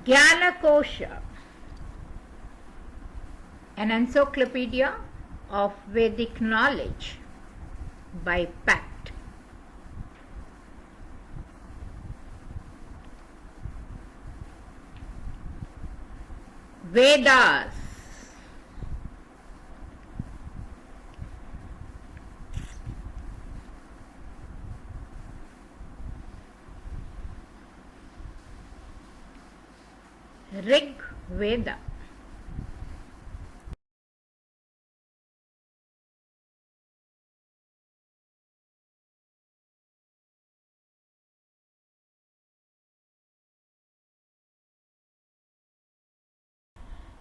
Gyanakosha, an encyclopedia of Vedic knowledge by Pact. Vedas. Rig Veda.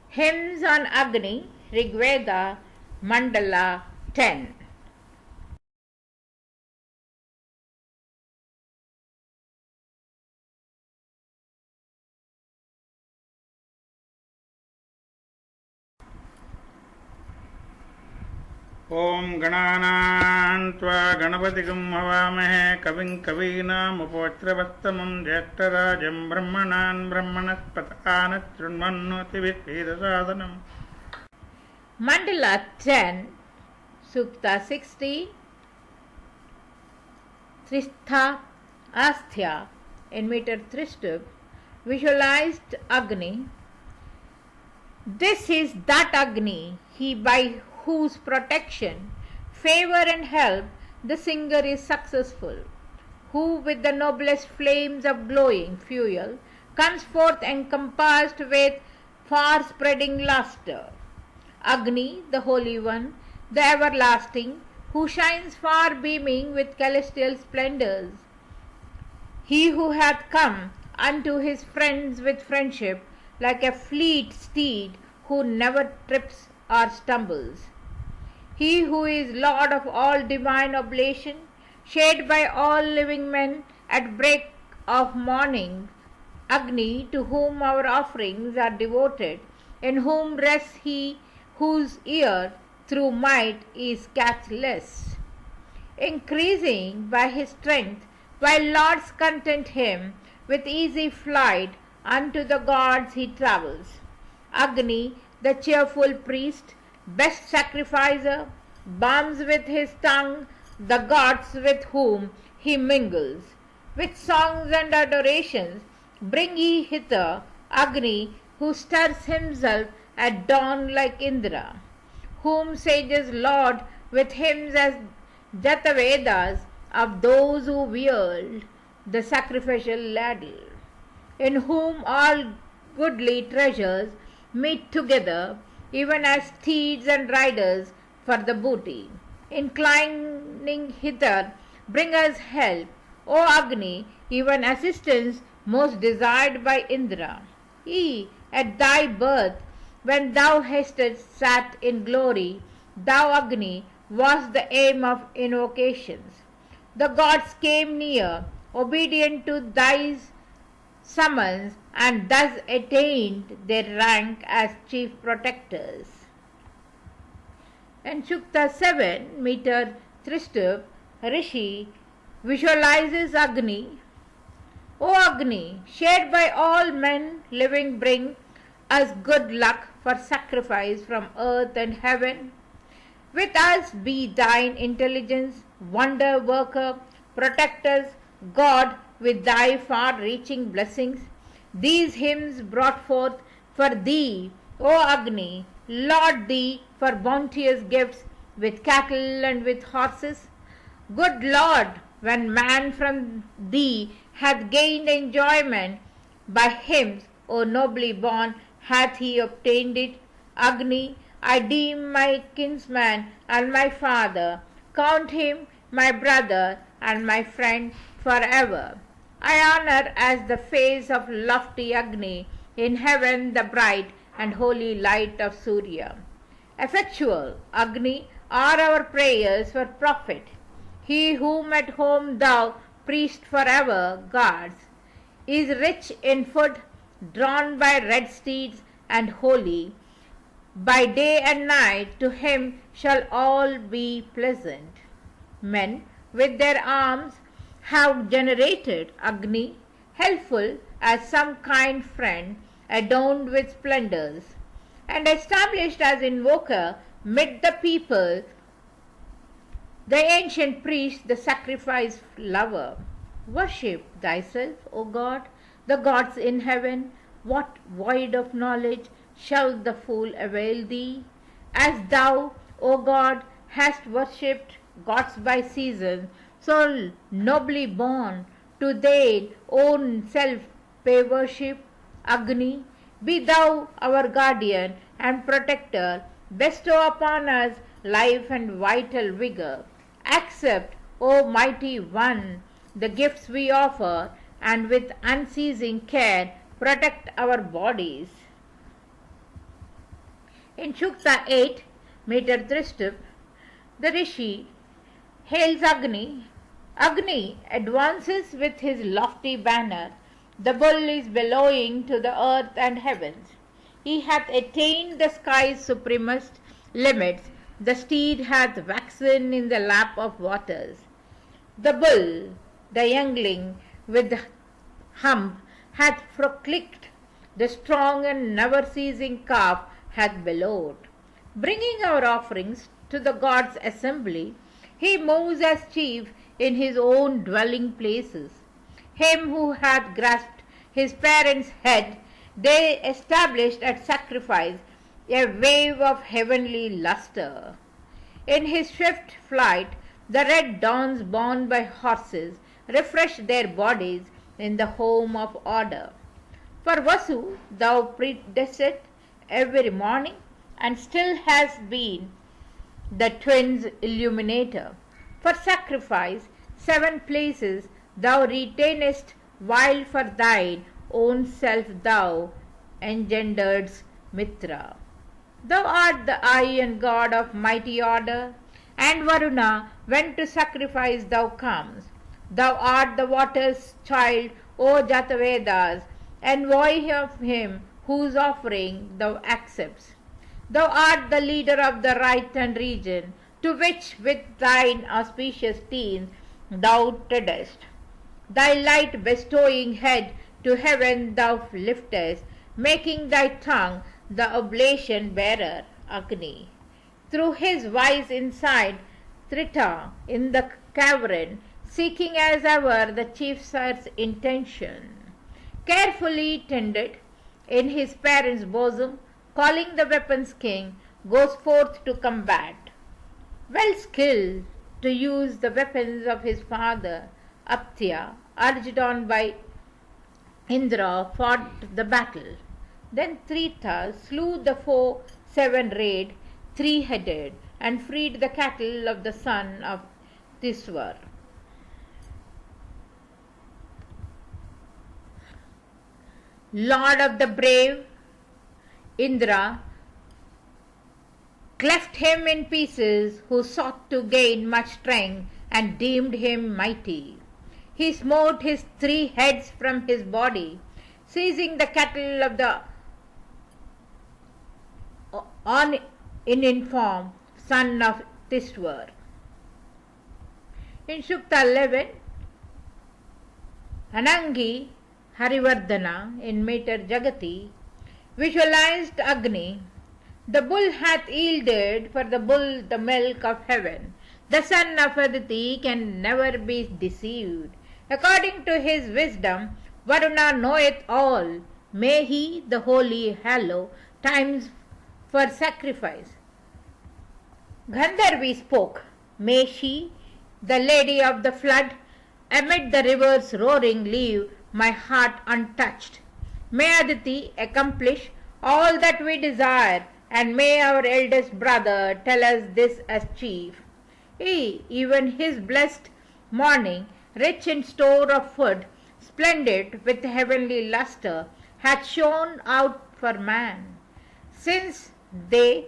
Hymns on Agni, Rig Veda, Mandala 10. ओम गणानां त्वा गणपतिगं हवामहे कविं कवीनामुपवस्त्रवत्तमं ज्येष्ठराजं ब्रह्मणान् ब्रह्मणस्पतान् शृण्वन्नोतिभिद्वेदसादनम्. Mandala 10, Sukta 60, Tristha Asthya in meter Tristub, visualized Agni. This is that Agni, he by whose protection, favor and help the singer is successful, who with the noblest flames of glowing fuel comes forth encompassed with far-spreading luster. Agni, the Holy One, the Everlasting, who shines far beaming with celestial splendors. He who hath come unto his friends with friendship, like a fleet steed who never trips or stumbles. He who is Lord of all divine oblation, shared by all living men at break of morning, Agni, to whom our offerings are devoted, in whom rests he whose ear through might is scathless. Increasing by his strength, while lords content him, with easy flight unto the gods he travels. Agni, the cheerful priest, best sacrificer, balms with his tongue the gods with whom he mingles. With songs and adorations bring ye hither Agni, who stirs himself at dawn like Indra, whom sages laud with hymns as Jatavedas of those who wield the sacrificial ladle, in whom all goodly treasures meet together, even as steeds and riders for the booty. Inclining hither, bring us help, O Agni, even assistance most desired by Indra. At thy birth, when thou hastest sat in glory, thou Agni wast the aim of invocations. The gods came near, obedient to thy summons, and thus attained their rank as chief protectors. In Sukta 7, meter Tristub, Rishi visualizes Agni. O Agni, shared by all men living, bring us good luck for sacrifice from earth and heaven. With us be thine intelligence, wonder worker, protect us, God, with thy far-reaching blessings. These hymns brought forth for thee, O Agni, laud thee for bounteous gifts with cattle and with horses. Good Lord, when man from thee hath gained enjoyment, by hymns, O nobly born, hath he obtained it. Agni, I deem my kinsman and my father, count him my brother and my friend forever. I honor as the face of lofty Agni, in heaven the bright and holy light of Surya. Effectual Agni are our prayers for profit. He whom at home thou, priest forever, guards, is rich in food, drawn by red steeds and holy. By day and night to him shall all be pleasant. Men with their arms have generated Agni, helpful as some kind friend adorned with splendors, and established as invoker mid the people, the ancient priest, the sacrifice lover. Worship thyself, O God, the gods in heaven. What void of knowledge shall the fool avail thee? As thou, O God, hast worshipped gods by seasons, so nobly born, to thy own self pay worship. Agni, be thou our guardian and protector, bestow upon us life and vital vigor. Accept, O mighty one, the gifts we offer, and with unceasing care protect our bodies. In Shukta 8, meter Tristip, the Rishi hails Agni. Agni advances with his lofty banner. The bull is bellowing to the earth and heavens. He hath attained the sky's supremest limits. The steed hath waxen in the lap of waters. The bull, the youngling with the hump, hath proclicked. The strong and never-ceasing calf hath bellowed. Bringing our offerings to the gods' assembly, he moves as chief in his own dwelling places. Him who hath grasped his parents' head, they established at sacrifice a wave of heavenly luster. In his swift flight, the red dawns borne by horses refresh their bodies in the home of order. For Vasu thou predestest every morning, and still hast been the twins' illuminator. For sacrifice 7 places thou retainest, while for thine own self thou engenderedst Mitra. Thou art the iron god of mighty order, and Varuna, when to sacrifice thou comes. Thou art the water's child, O Jatavedas, envoy of him whose offering thou accepts. Thou art the leader of the right and region, to which with thine auspicious teens thou treadest. Thy light bestowing head to heaven thou liftest, making thy tongue the oblation bearer, Agni. Through his wise insight, Trita in the cavern, seeking as ever the chief's intention. Carefully tended in his parents' bosom, calling the weapons king, goes forth to combat. Well skilled to use the weapons of his father, Aptya, urged on by Indra, fought the battle. Then Trita slew the foe 7-rayed, 3-headed, and freed the cattle of the son of Tiswar. Lord of the brave, Indra cleft him in pieces who sought to gain much strength and deemed him mighty. He smote his 3 heads from his body, seizing the cattle of the uninformed son of Tiswar. In Shukta 11, Anangi Harivardhana in meter Jagati visualized Agni. The bull hath yielded for the bull the milk of heaven. The son of Aditi can never be deceived. According to his wisdom, Varuna knoweth all. May he, the holy, hallow times for sacrifice. Gandharvi spoke. May she, the lady of the flood, amid the river's roaring leave my heart untouched. May Aditi accomplish all that we desire, and may our eldest brother tell us this as chief. Even his blessed morning, rich in store of food, splendid with heavenly luster, hath shone out for man. Since they,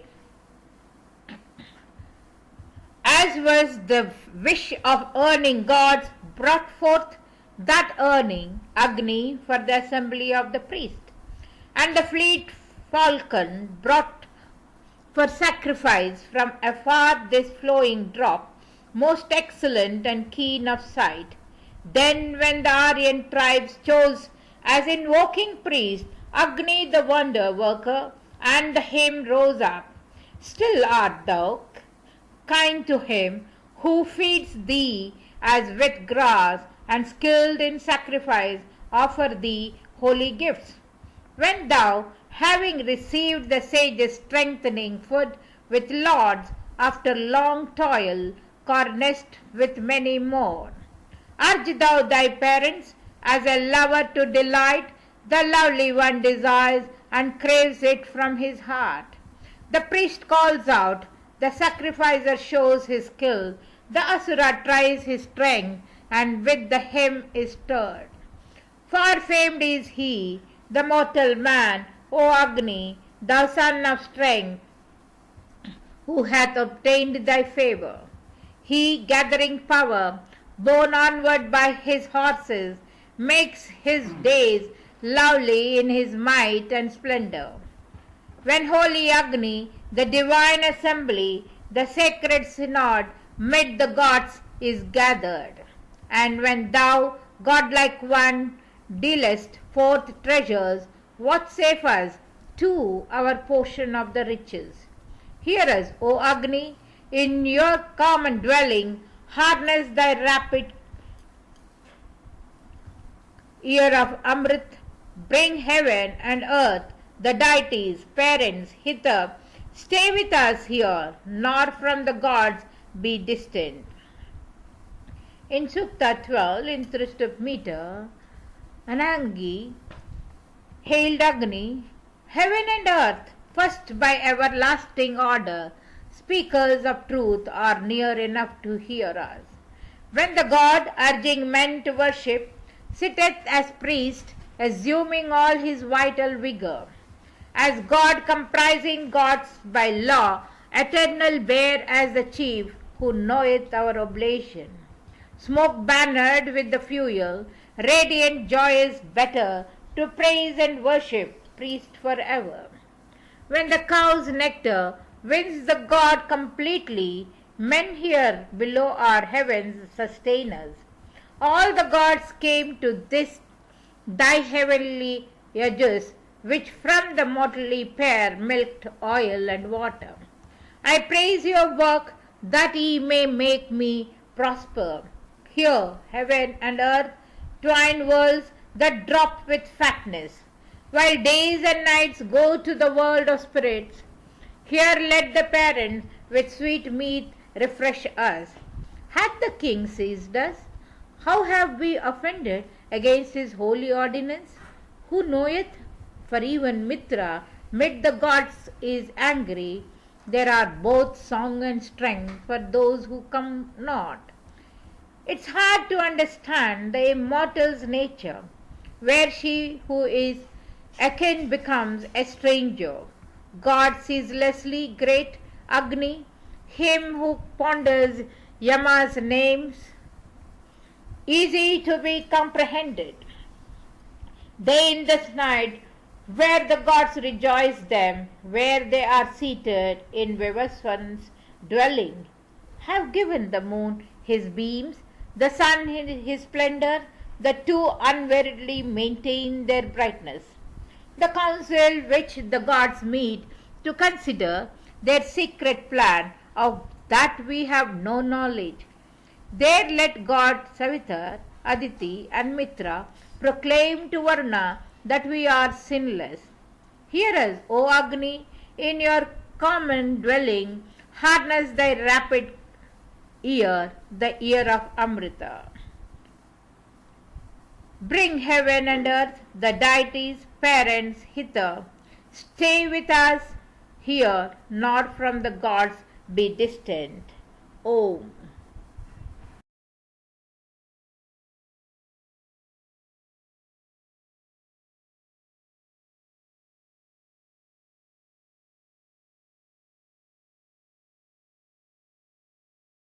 as was the wish of earning gods, brought forth that earning, Agni, for the assembly of the priest, and the fleet falcon brought for sacrifice from afar this flowing drop, most excellent and keen of sight. Then when the Aryan tribes chose as invoking priest Agni the wonder worker, and the hymn rose up, still art thou kind to him who feeds thee as with grass, and skilled in sacrifice offer thee holy gifts. When thou, having received the sage's strengthening food with lauds after long toil, cornest with many more. Urge thou thy parents as a lover to delight, the lovely one desires and craves it from his heart. The priest calls out, the sacrificer shows his skill, the asura tries his strength, and with the hymn is stirred. Far famed is he, the mortal man, O Agni, thou son of strength, who hath obtained thy favor. He, gathering power, borne onward by his horses, makes his days lovely in his might and splendor. When holy Agni, the divine assembly, the sacred synod, mid the gods is gathered, and when thou, godlike one, dealest forth treasures, vouchsafe us too our portion of the riches. Hear us, O Agni, in your common dwelling, harness thy rapid ear of Amrit, bring heaven and earth, the deities, parents, hither, stay with us here, nor from the gods be distant. In Sukta 12, in Tristub meter, Anangi hailed Agni, heaven and earth, first by everlasting order, speakers of truth are near enough to hear us. When the god, urging men to worship, sitteth as priest, assuming all his vital vigor, as God comprising gods by law, eternal bear as the chief who knoweth our oblation. Smoke bannered with the fuel, radiant joy is better to praise and worship priest forever. When the cow's nectar wins the god completely, men here below are heaven's sustainers. All the gods came to this thy heavenly edges, which from the mortally pair milked oil and water. I praise your work that ye may make me prosper. Here heaven and earth, twine worlds that drop with fatness, while days and nights go to the world of spirits. Here let the parents with sweet meat refresh us. Hath the king seized us? How have we offended against his holy ordinance? Who knoweth? For even Mitra mid the gods is angry. There are both song and strength for those who come not. It's hard to understand the immortal's nature, where she who is akin becomes a stranger. God ceaselessly great Agni, him who ponders Yama's names, easy to be comprehended. They in this night, where the gods rejoice them, where they are seated in Vivaswan's dwelling, have given the moon his beams, the sun his splendor, the two unweariedly maintain their brightness. The council which the gods meet to consider their secret plan, of that we have no knowledge. There let God Savitar, Aditi and Mitra proclaim to Varna that we are sinless. Hear us, O Agni, in your common dwelling, harness thy rapid ear, the ear of Amrita. Bring heaven and earth, the deities, parents, hither. Stay with us here, nor from the gods be distant. Om.